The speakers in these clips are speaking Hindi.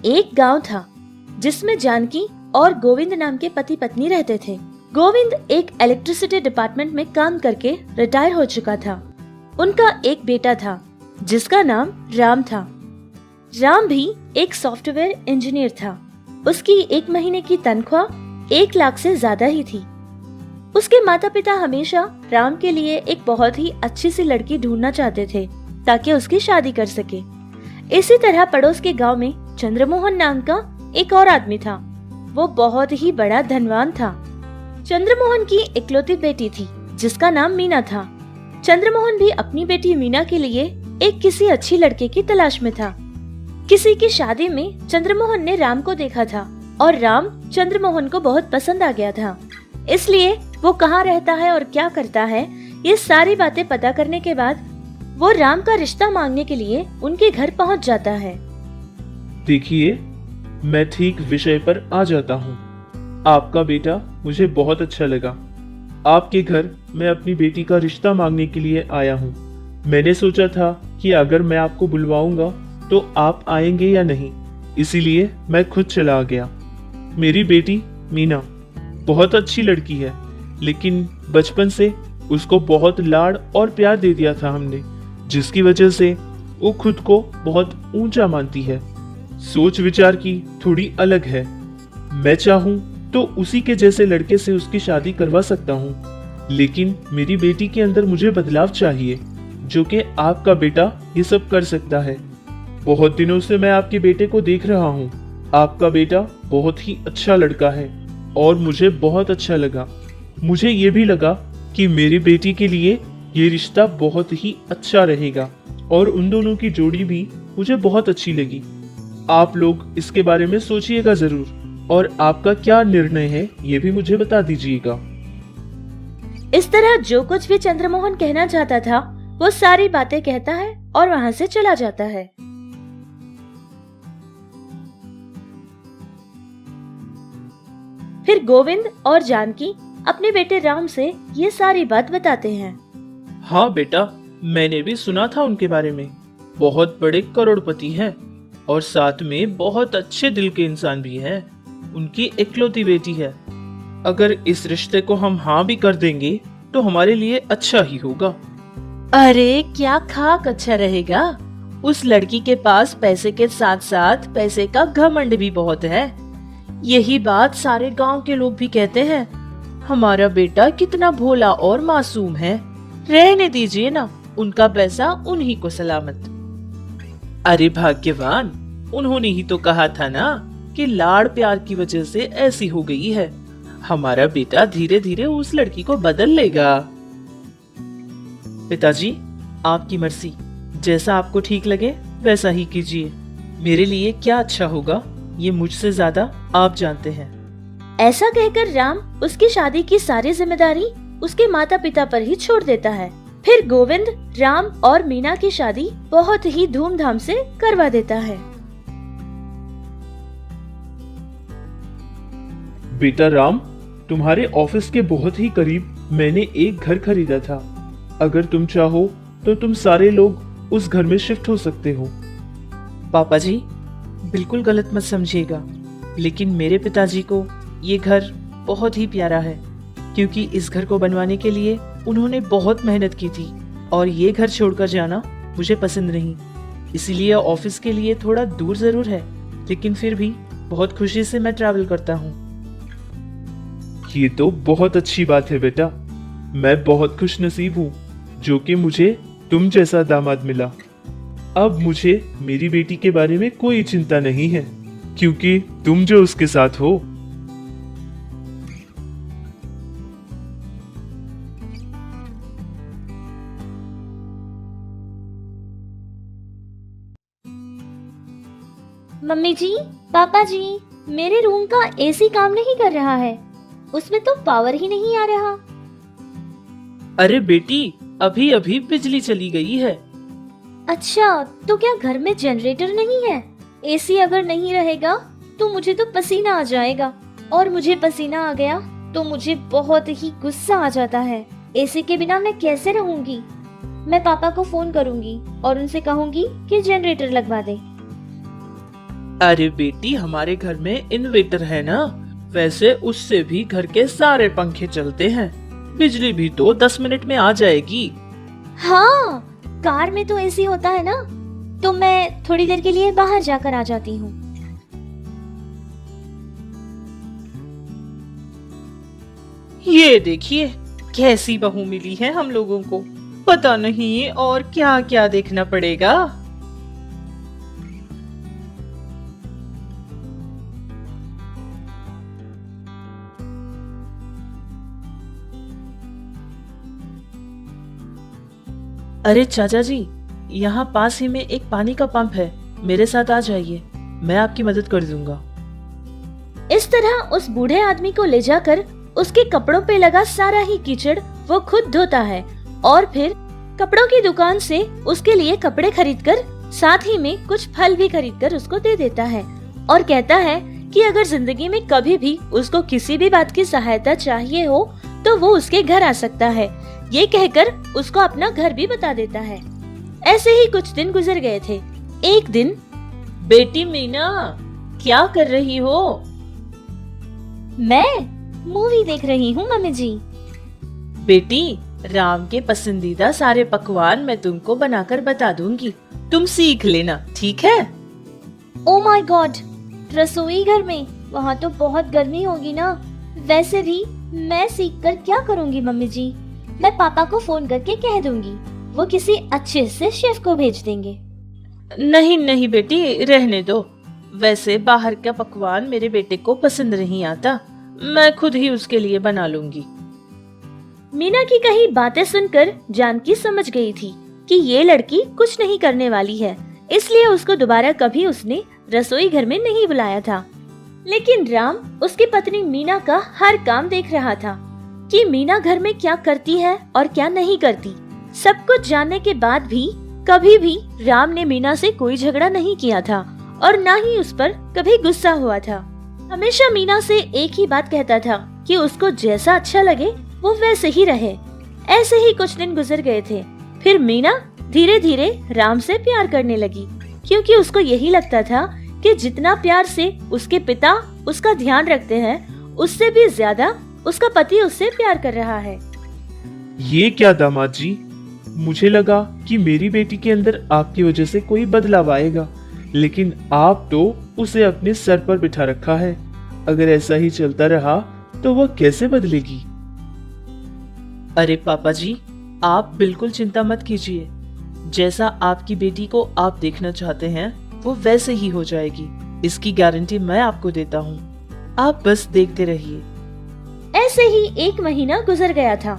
एक गांव था जिसमें जानकी और गोविंद नाम के पति पत्नी रहते थे। गोविंद एक इलेक्ट्रिसिटी डिपार्टमेंट में काम करके रिटायर हो चुका था। उनका एक बेटा था जिसका नाम राम था। राम भी एक सॉफ्टवेयर इंजीनियर था। उसकी एक महीने की तनख्वाह 1 लाख से ज्यादा ही थी। उसके माता पिता हमेशा राम के लिए एक बहुत ही अच्छी सी लड़की ढूंढना चाहते थे ताकि उसकी शादी कर सके। इसी तरह पड़ोस के गांव में चंद्रमोहन नाम का एक और आदमी था। वो बहुत ही बड़ा धनवान था। चंद्रमोहन की इकलौती बेटी थी जिसका नाम मीना था। चंद्रमोहन भी अपनी बेटी मीना के लिए एक किसी अच्छी लड़के की तलाश में था। किसी की शादी में चंद्रमोहन ने राम को देखा था और राम चंद्रमोहन को बहुत पसंद आ गया था। इसलिए वो कहाँ रहता है और क्या करता है, ये सारी बातें पता करने के बाद वो राम का रिश्ता मांगने के लिए उनके घर पहुंच जाता है। देखिए, मैं ठीक विषय पर आ जाता हूँ। आपका बेटा मुझे बहुत अच्छा लगा। आपके घर मैं अपनी बेटी का रिश्ता मांगने के लिए आया हूँ। मैंने सोचा था कि अगर मैं आपको बुलवाऊंगा तो आप आएंगे या नहीं, इसीलिए मैं खुद चला गया। मेरी बेटी मीना बहुत अच्छी लड़की है, लेकिन बचपन से उसको बहुत लाड़ और प्यार दे दिया था हमने, जिसकी वजह से वो खुद को बहुत ऊंचा मानती है। सोच विचार की थोड़ी अलग है। मैं चाहूं तो उसी के जैसे लड़के से उसकी शादी करवा सकता हूं, लेकिन मेरी बेटी के अंदर मुझे बदलाव चाहिए, जो कि आपका बेटा ये सब कर सकता है। बहुत दिनों से मैं आपके बेटे को देख रहा हूँ। आपका बेटा बहुत ही अच्छा लड़का है और मुझे बहुत अच्छा लगा। मुझे ये भी लगा कि मेरी बेटी के लिए ये रिश्ता बहुत ही अच्छा रहेगा और उन दोनों की जोड़ी भी मुझे बहुत अच्छी लगी। आप लोग इसके बारे में सोचिएगा जरूर और आपका क्या निर्णय है ये भी मुझे बता दीजिएगा। इस तरह जो कुछ भी चंद्रमोहन कहना चाहता था वो सारी बातें कहता है और वहाँ से चला जाता है। फिर गोविंद और जानकी अपने बेटे राम से ये सारी बात बताते हैं। हाँ बेटा, मैंने भी सुना था उनके बारे में। बहुत बड़े करोड़पति हैं और साथ में बहुत अच्छे दिल के इंसान भी हैं। उनकी इकलौती बेटी है। अगर इस रिश्ते को हम हाँ भी कर देंगे तो हमारे लिए अच्छा ही होगा। अरे क्या खाक अच्छा रहेगा। उस लड़की के पास पैसे के साथ साथ पैसे का घमंड भी बहुत है। यही बात सारे गांव के लोग भी कहते हैं। हमारा बेटा कितना भोला और मासूम है। रहने दीजिए ना, उनका पैसा उन्हीं को सलामत। अरे भाग्यवान, उन्होंने ही तो कहा था ना कि लाड़ प्यार की वजह से ऐसी हो गई है। हमारा बेटा धीरे धीरे उस लड़की को बदल लेगा। पिताजी, आपकी मर्जी, जैसा आपको ठीक लगे वैसा ही कीजिए। मेरे लिए क्या अच्छा होगा ये मुझसे ज्यादा आप जानते हैं। ऐसा कहकर राम उसकी शादी की सारी जिम्मेदारी उसके माता पिता पर ही छोड़ देता है। फिर गोविंद राम और मीना की शादी बहुत ही धूमधाम से करवा देता है। बेटा राम, तुम्हारे ऑफिस के बहुत ही करीब मैंने एक घर खरीदा था। अगर तुम चाहो तो तुम सारे लोग उस घर में शिफ्ट हो सकते हो। पापा जी, बिल्कुल गलत मत समझिएगा, लेकिन मेरे पिताजी को ये घर बहुत ही प्यारा है, क्योंकि इस घर को बनवाने के लिए उन्होंने बहुत मेहनत की थी और ये घर छोड़कर जाना मुझे पसंद नहीं। इसीलिए ऑफिस के लिए थोड़ा दूर जरूर है, लेकिन फिर भी बहुत खुशी से मैं ट्रैवल करता हूँ। ये तो बहुत अच्छी बात है बेटा। मैं बहुत खुश नसीब हूँ जो कि मुझे तुम जैसा दामाद मिला। अब मुझे मेरी बेटी के बारे में कोई चिंता नहीं है, क्योंकि तुम जो उसके साथ हो। मम्मी जी, पापा जी, मेरे रूम का एसी काम नहीं कर रहा है। उसमें तो पावर ही नहीं आ रहा। अरे बेटी, अभी अभी बिजली चली गई है। अच्छा, तो क्या घर में जनरेटर नहीं है? एसी अगर नहीं रहेगा तो मुझे तो पसीना आ जाएगा, और मुझे पसीना आ गया तो मुझे बहुत ही गुस्सा आ जाता है। एसी के बिना मैं कैसे रहूंगी? मैं पापा को फोन करूंगी और उनसे कहूंगी कि जनरेटर लगवा दे। अरे बेटी, हमारे घर में इन्वर्टर है ना, वैसे उससे भी घर के सारे पंखे चलते हैं। बिजली भी तो 10 मिनट में आ जाएगी। हाँ, कार में तो एसी होता है ना, तो मैं थोड़ी देर के लिए बाहर जाकर आ जाती हूँ। ये देखिए कैसी बहू मिली है हम लोगों को, पता नहीं और क्या क्या देखना पड़ेगा। अरे चाचा जी, यहाँ पास ही में एक पानी का पंप है, मेरे साथ आ जाइए, मैं आपकी मदद कर दूंगा। इस तरह उस बूढ़े आदमी को ले जाकर उसके कपड़ों पे लगा सारा ही कीचड़ वो खुद धोता है और फिर कपड़ों की दुकान से उसके लिए कपड़े खरीदकर साथ ही में कुछ फल भी खरीदकर उसको दे देता है और कहता है कि अगर जिंदगी में कभी भी उसको किसी भी बात की सहायता चाहिए हो तो वो उसके घर आ सकता है। ये कहकर उसको अपना घर भी बता देता है। ऐसे ही कुछ दिन गुजर गए थे। एक दिन, बेटी मीना, क्या कर रही हो? मैं मूवी देख रही हूँ मम्मी जी। बेटी, राम के पसंदीदा सारे पकवान मैं तुमको बनाकर बता दूंगी, तुम सीख लेना, ठीक है? ओ माय गॉड, रसोई घर में? वहाँ तो बहुत गर्मी होगी ना। वैसे भी मैं सीख कर क्या करूँगी मम्मी जी? मैं पापा को फोन करके कह दूंगी, वो किसी अच्छे से शेफ को भेज देंगे। नहीं नहीं बेटी, रहने दो। वैसे बाहर का पकवान मेरे बेटे को पसंद नहीं आता, मैं खुद ही उसके लिए बना लूंगी। मीना की कही बातें सुनकर जानकी समझ गई थी कि ये लड़की कुछ नहीं करने वाली है, इसलिए उसको दोबारा कभी उसने रसोई घर में नहीं बुलाया था। लेकिन राम उसकी पत्नी मीना का हर काम देख रहा था कि मीना घर में क्या करती है और क्या नहीं करती। सब कुछ जानने के बाद भी कभी भी राम ने मीना से कोई झगड़ा नहीं किया था और न ही उस पर कभी गुस्सा हुआ था। हमेशा मीना से एक ही बात कहता था कि उसको जैसा अच्छा लगे वो वैसे ही रहे। ऐसे ही कुछ दिन गुजर गए थे। फिर मीना धीरे धीरे राम से प्यार करने लगी, क्योंकि उसको यही लगता था कि जितना प्यार से उसके पिता उसका ध्यान रखते हैं, उससे भी ज्यादा उसका पति उससे प्यार कर रहा है। ये क्या दामाद जी, मुझे लगा कि मेरी बेटी के अंदर आपकी वजह से कोई बदलाव आएगा, लेकिन आप तो उसे अपने सर पर बिठा रखा है। अगर ऐसा ही चलता रहा तो वह कैसे बदलेगी? अरे पापा जी, आप बिल्कुल चिंता मत कीजिए। जैसा आपकी बेटी को आप देखना चाहते हैं वो वैसे ही हो जाएगी, इसकी गारंटी मैं आपको देता हूँ। आप बस देखते रहिए। ऐसे ही 1 महीना गुजर गया था।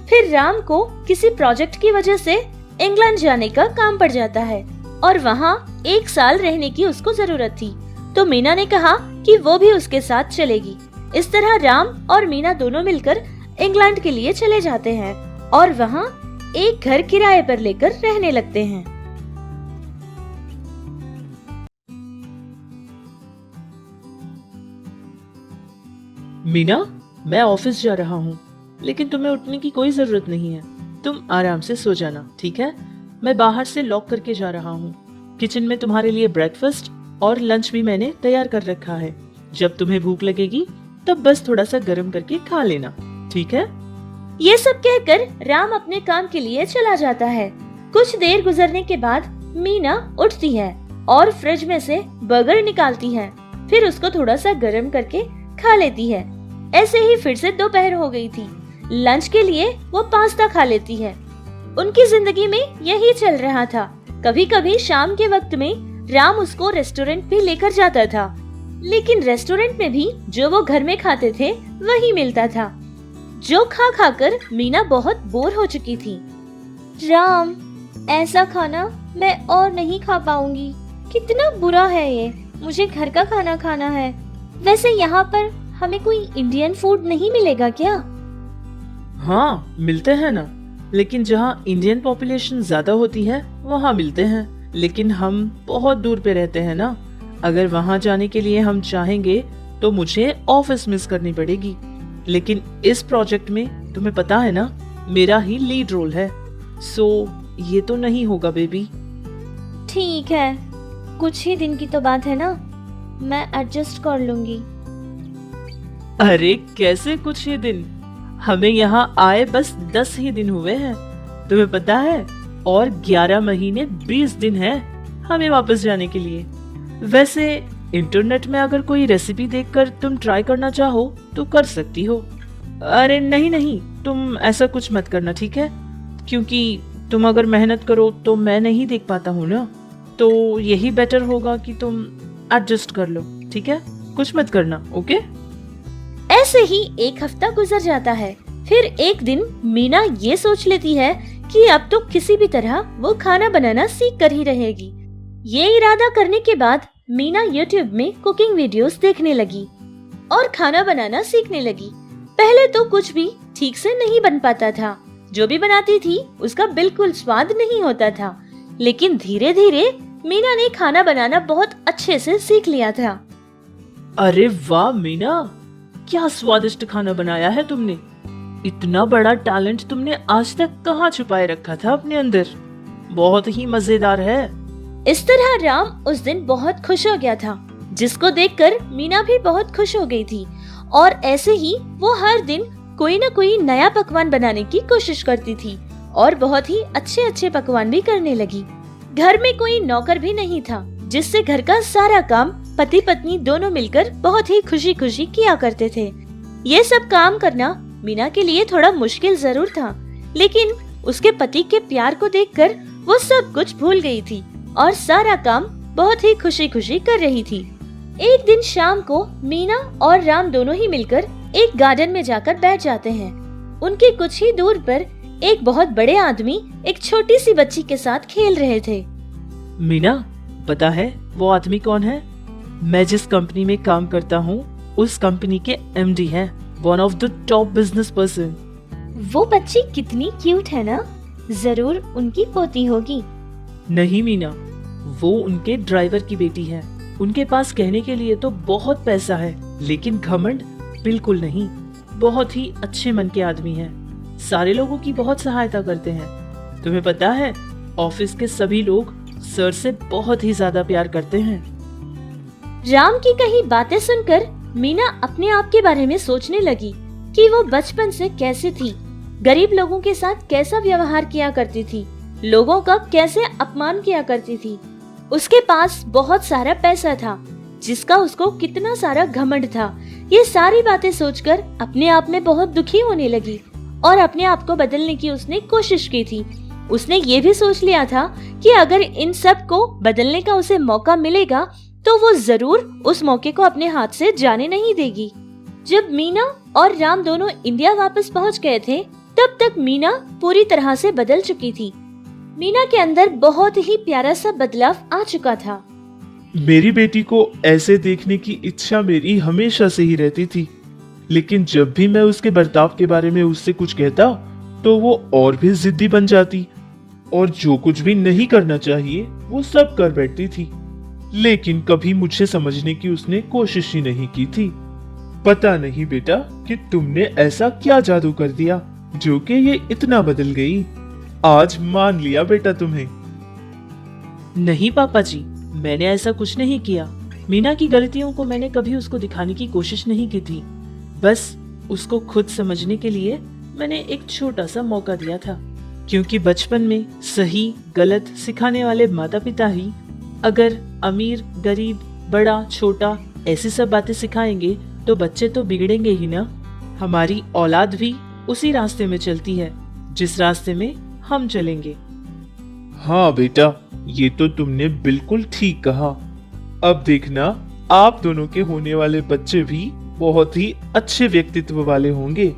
फिर राम को किसी प्रोजेक्ट की वजह से इंग्लैंड जाने का काम पड़ जाता है और वहाँ 1 साल रहने की उसको जरूरत थी। तो मीना ने कहा कि वो भी उसके साथ चलेगी। इस तरह राम और मीना दोनों मिलकर इंग्लैंड के लिए चले जाते हैं और वहाँ एक घर किराए पर लेकर रहने लगते हैं। मीना, मैं ऑफिस जा रहा हूँ, लेकिन तुम्हें उठने की कोई जरूरत नहीं है। तुम आराम से सो जाना, ठीक है? मैं बाहर से लॉक करके जा रहा हूँ। किचन में तुम्हारे लिए ब्रेकफास्ट और लंच भी मैंने तैयार कर रखा है। जब तुम्हें भूख लगेगी तब बस थोड़ा सा गर्म करके खा लेना, ठीक है? ये सब कहकर राम अपने काम के लिए चला जाता है। कुछ देर गुजरने के बाद मीना उठती है और फ्रिज में से बर्गर निकालती है, फिर उसको थोड़ा सा गर्म करके खा लेती है। ऐसे ही फिर से दोपहर हो गई थी। लंच के लिए वो पास्ता खा लेती है। उनकी जिंदगी में यही चल रहा था। कभी कभी शाम के वक्त में राम उसको रेस्टोरेंट भी लेकर जाता था, लेकिन रेस्टोरेंट में भी जो वो घर में खाते थे वही मिलता था, जो खा खाकर मीना बहुत बोर हो चुकी थी। राम, ऐसा खाना मैं और नहीं खा पाऊंगी, कितना बुरा है ये। मुझे घर का खाना खाना है। वैसे यहाँ पर हमें कोई इंडियन फूड नहीं मिलेगा क्या? हाँ, मिलते हैं ना, लेकिन जहाँ इंडियन पॉपुलेशन ज्यादा होती है वहाँ मिलते हैं। लेकिन हम बहुत दूर पे रहते हैं ना, अगर वहाँ जाने के लिए हम चाहेंगे तो मुझे ऑफिस मिस करनी पड़ेगी। लेकिन इस प्रोजेक्ट में तुम्हें पता है ना, मेरा ही लीड रोल है, सो ये तो नहीं होगा बेबी। ठीक है, कुछ ही दिन की तो बात है ना, मैं एडजस्ट कर लूंगी। अरे कैसे कुछ ही दिन, हमें यहाँ आए बस 10 ही दिन हुए हैं। तुम्हें पता है, और 11 महीने 20 दिन है हमें वापस जाने के लिए। वैसे इंटरनेट में अगर कोई रेसिपी देखकर तुम ट्राई करना चाहो तो कर सकती हो। अरे नहीं नहीं, तुम ऐसा कुछ मत करना, ठीक है? क्योंकि तुम अगर मेहनत करो तो मैं नहीं देख पाता हूँ ना, तो यही बेटर होगा कि तुम एडजस्ट कर लो, ठीक है? कुछ मत करना, ओके? ऐसे ही एक हफ्ता गुजर जाता है। फिर एक दिन मीना ये सोच लेती है कि अब तो किसी भी तरह वो खाना बनाना सीख कर ही रहेगी। ये इरादा करने के बाद मीना YouTube में कुकिंग वीडियोस देखने लगी और खाना बनाना सीखने लगी। पहले तो कुछ भी ठीक से नहीं बन पाता था, जो भी बनाती थी उसका बिल्कुल स्वाद नहीं होता था। लेकिन धीरे धीरे मीना ने खाना बनाना बहुत अच्छे से सीख लिया था। अरे वाह मीना, क्या स्वादिष्ट खाना बनाया है तुमने। इतना बड़ा टैलेंट तुमने आज तक कहाँ छुपाए रखा था अपने अंदर। बहुत ही मजेदार है। इस तरह राम उस दिन बहुत खुश हो गया था, जिसको देखकर मीना भी बहुत खुश हो गई थी। और ऐसे ही वो हर दिन कोई न कोई नया पकवान बनाने की कोशिश करती थी और बहुत ही अच्छे अच्छे पकवान भी करने लगी। घर में कोई नौकर भी नहीं था, जिससे घर का सारा काम पति पत्नी दोनों मिलकर बहुत ही खुशी खुशी किया करते थे। ये सब काम करना मीना के लिए थोड़ा मुश्किल जरूर था, लेकिन उसके पति के प्यार को देखकर वो सब कुछ भूल गई थी और सारा काम बहुत ही खुशी खुशी कर रही थी। एक दिन शाम को मीना और राम दोनों ही मिलकर एक गार्डन में जाकर बैठ जाते हैं। उनके कुछ ही दूर पर एक बहुत बड़े आदमी एक छोटी सी बच्ची के साथ खेल रहे थे। मीना, पता है वो आदमी कौन है? मैं जिस कंपनी में काम करता हूँ उस कंपनी के MD हैं, one of the top business person. वो बच्ची कितनी क्यूट है ना, जरूर उनकी पोती होगी। नहीं मीना, वो उनके ड्राइवर की बेटी है। उनके पास कहने के लिए तो बहुत पैसा है, लेकिन घमंड बिल्कुल नहीं। बहुत ही अच्छे मन के आदमी हैं। सारे लोगों की बहुत सहायता करते हैं। तुम्हें पता है, ऑफिस के सभी लोग सर से बहुत ही ज्यादा प्यार करते हैं। राम की कही बातें सुनकर मीना अपने आप के बारे में सोचने लगी कि वो बचपन से कैसे थी, गरीब लोगों के साथ कैसा व्यवहार किया करती थी, लोगों का कैसे अपमान किया करती थी। उसके पास बहुत सारा पैसा था, जिसका उसको कितना सारा घमंड था। ये सारी बातें सोचकर अपने आप में बहुत दुखी होने लगी और अपने आप को बदलने की उसने कोशिश की थी। उसने ये भी सोच लिया था कि अगर इन सब को बदलने का उसे मौका मिलेगा तो वो जरूर उस मौके को अपने हाथ से जाने नहीं देगी। जब मीना और राम दोनों इंडिया वापस पहुंच गए थे, तब तक मीना पूरी तरह से बदल चुकी थी। मीना के अंदर बहुत ही प्यारा सा बदलाव आ चुका था। मेरी बेटी को ऐसे देखने की इच्छा मेरी हमेशा से ही रहती थी, लेकिन जब भी मैं उसके बर्ताव के बारे में उससे कुछ कहता तो वो और भी जिद्दी बन जाती और जो कुछ भी नहीं करना चाहिए वो सब कर बैठती थी। लेकिन कभी मुझे समझने की उसने कोशिश ही नहीं की थी। पता नहीं बेटा कि तुमने ऐसा क्या जादू कर दिया जो कि ये इतना बदल गई। आज मान लिया बेटा तुम्हें। नहीं पापा जी, मैंने ऐसा कुछ नहीं किया। मीना की गलतियों को मैंने कभी उसको दिखाने की कोशिश नहीं की थी। बस उसको खुद समझने के लिए मैंने एक छोटा सा मौका दिया था, क्योंकि बचपन में सही गलत सिखाने वाले माता पिता ही अगर अमीर गरीब बड़ा छोटा ऐसी सब बातें सिखाएंगे तो बच्चे तो बिगड़ेंगे ही ना। हमारी औलाद भी उसी रास्ते में चलती है जिस रास्ते में हम चलेंगे। हाँ बेटा, ये तो तुमने बिल्कुल ठीक कहा। अब देखना, आप दोनों के होने वाले बच्चे भी बहुत ही अच्छे व्यक्तित्व वाले होंगे।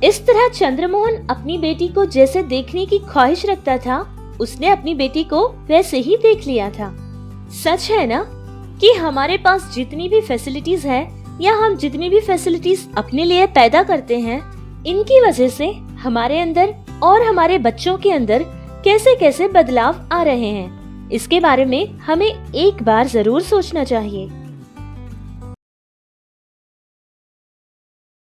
इस तरह चंद्रमोहन अपनी बेटी को जैसे देखने की ख्वाहिश रखता था, उसने अपनी बेटी को वैसे ही देख लिया था। सच है ना कि हमारे पास जितनी भी फैसिलिटीज है या हम जितनी भी फैसिलिटीज अपने लिए पैदा करते हैं, इनकी वजह से हमारे अंदर और हमारे बच्चों के अंदर कैसे कैसे बदलाव आ रहे हैं। इसके बारे में हमें एक बार जरूर सोचना चाहिए।